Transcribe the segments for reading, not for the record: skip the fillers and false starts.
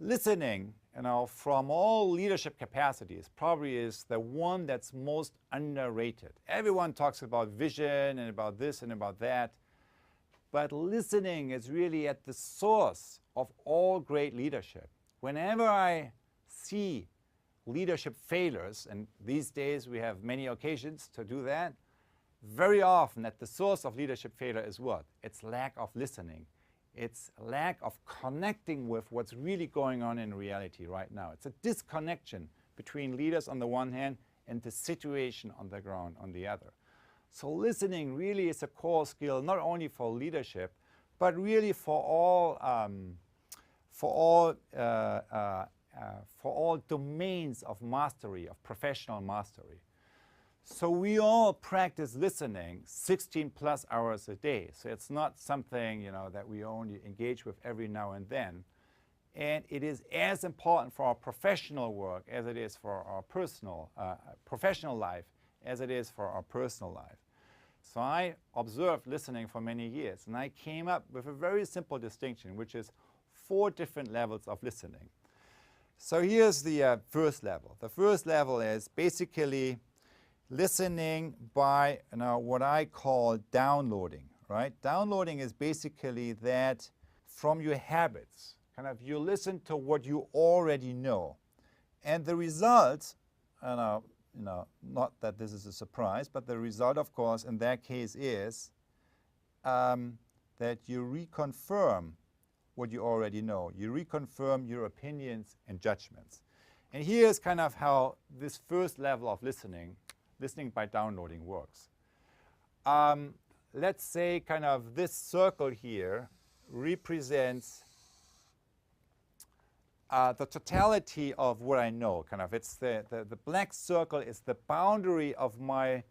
listening, from all leadership capacities, probably is the one that's most underrated. Everyone talks about vision and about this and about that, but listening is really at the source of all great leadership. Whenever I see leadership failures, and these days we have many occasions to do that, very often at the source of leadership failure is what? It's lack of listening. It's lack of connecting with what's really going on in reality right now. It's a disconnection between leaders on the one hand and the situation on the ground on the other. So listening really is a core skill, not only for leadership, but really for all domains of mastery, of professional mastery. So we all practice listening 16 plus hours a day. So it's not something, that we only engage with every now and then. And it is as important for our professional work as it is for our professional life as it is for our personal life. So I observed listening for many years, and I came up with a very simple distinction, which is 4 different levels of listening. So here's the first level. The first level is basically listening by what I call downloading, right? Downloading is basically that from your habits, you listen to what you already know. And the result, not that this is a surprise, but the result, of course, in that case is that you reconfirm what you already know. You reconfirm your opinions and judgments. And here's how this first level of listening by downloading works. Let's say this circle here represents the totality of what I know. It's the black circle is the boundary of my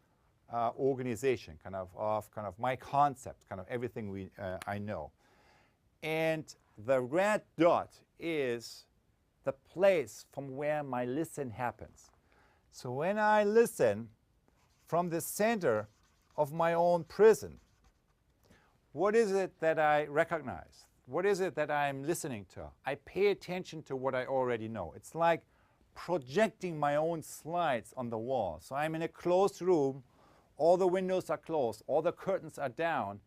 organization, of my concept, everything I know. And the red dot is the place from where my listen happens. So when I listen from the center of my own prison, what is it that I recognize? What is it that I'm listening to? I pay attention to what I already know. It's like projecting my own slides on the wall. So I'm in a closed room, all the windows are closed, all the curtains are down,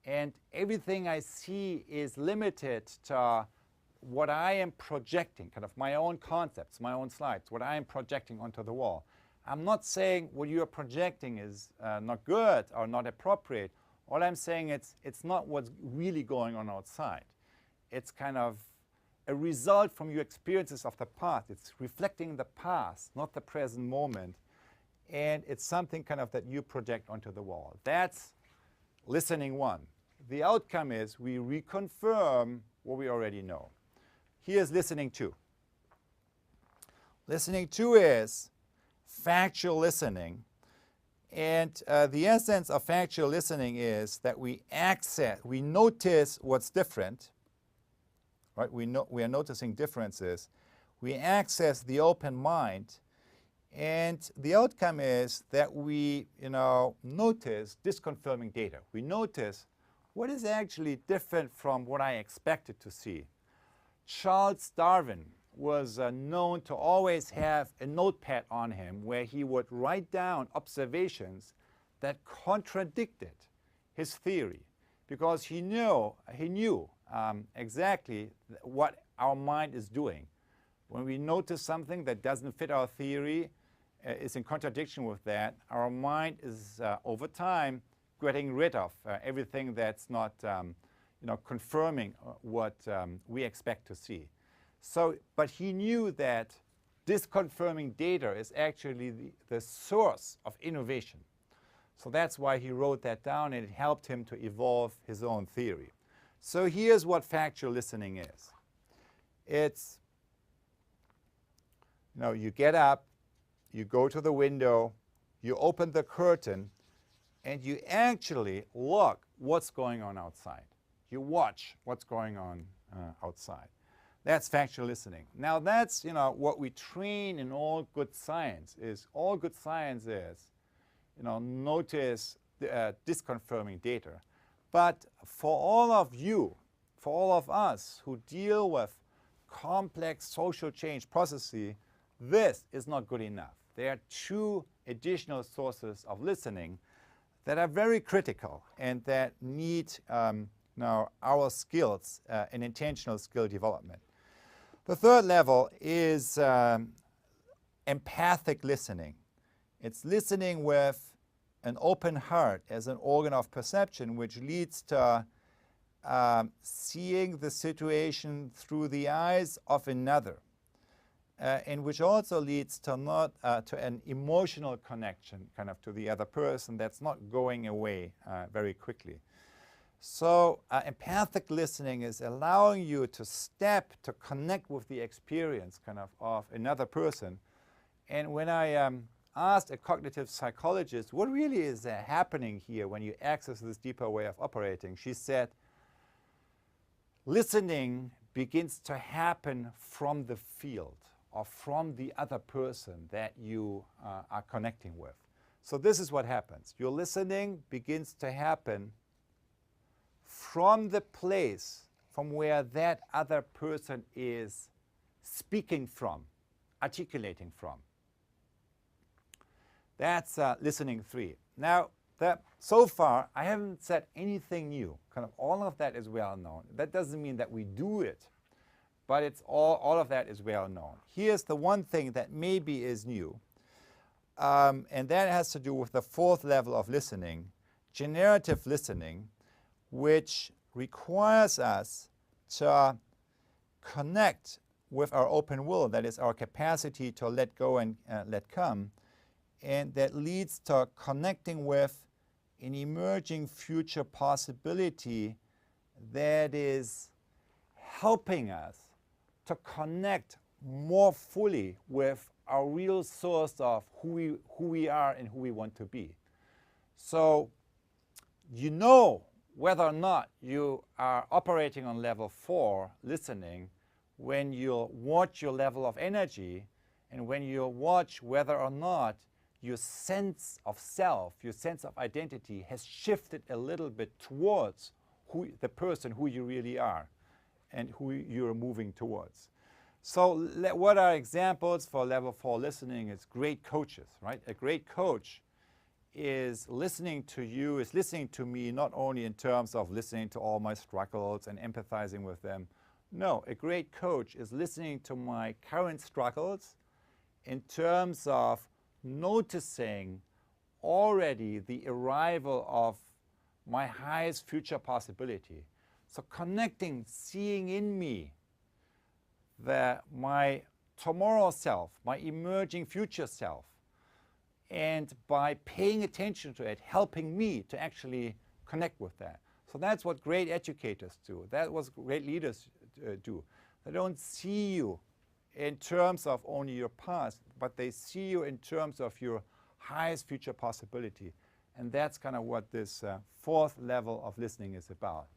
and everything I see is limited to what I am projecting, my own concepts, my own slides, what I am projecting onto the wall. I'm not saying what you're projecting is not good or not appropriate. All I'm saying it's not what's really going on outside. It's a result from your experiences of the past. It's reflecting the past, not the present moment. And it's something that you project onto the wall. That's listening 1. The outcome is we reconfirm what we already know. Here's listening 2. Listening 2 is factual listening. And the essence of factual listening is that we notice what's different, right? We are noticing differences. We access the open mind. And the outcome is that we, notice disconfirming data. We notice what is actually different from what I expected to see. Charles Darwin was known to always have a notepad on him where he would write down observations that contradicted his theory, because he knew exactly what our mind is doing. When we notice something that doesn't fit our theory, is in contradiction with that, our mind is over time getting rid of everything that's not confirming what we expect to see. So, but he knew that disconfirming data is actually the source of innovation. So that's why he wrote that down, and it helped him to evolve his own theory. So here's what factual listening is. It's, you get up, you go to the window, you open the curtain, and you actually look what's going on outside. You watch what's going on outside. That's factual listening. Now that's, what we train in all good science is, notice disconfirming data. But for all of you, for all of us who deal with complex social change processes, this is not good enough. There are two additional sources of listening that are very critical and that need now our skills in intentional skill development. The third level is empathic listening. It's listening with an open heart as an organ of perception, which leads to seeing the situation through the eyes of another, and which also leads to to an emotional connection kind of to the other person that's not going away very quickly. So empathic listening is allowing you to step to connect with the experience kind of another person. And when I asked a cognitive psychologist, what really is happening here when you access this deeper way of operating, she said, listening begins to happen from the field or from the other person that you are connecting with. So this is what happens. Your listening begins to happen from the place from where that other person is speaking from, articulating from. That's listening 3. Now, so far, I haven't said anything new. Kind of all of that is well known. That doesn't mean that we do it, but it's all of that is well known. Here's the one thing that maybe is new, and that has to do with the fourth level of listening, generative listening, which requires us to connect with our open will, that is our capacity to let go and let come, and that leads to connecting with an emerging future possibility that is helping us to connect more fully with our real source of who we are and who we want to be. So you know whether or not you are operating on level 4 listening when you watch your level of energy and when you watch whether or not your sense of self, your sense of identity has shifted a little bit towards the person who you really are and who you're moving towards. So what are examples for level 4 listening? It's great coaches, right? A great coach is listening to you, is listening to me, not only in terms of listening to all my struggles and empathizing with them. No, a great coach is listening to my current struggles in terms of noticing already the arrival of my highest future possibility. So connecting, seeing in me my tomorrow self, my emerging future self, and by paying attention to it, helping me to actually connect with that. So that's what great educators do. That's what great leaders do. They don't see you in terms of only your past, but they see you in terms of your highest future possibility. And that's kind of what this fourth level of listening is about.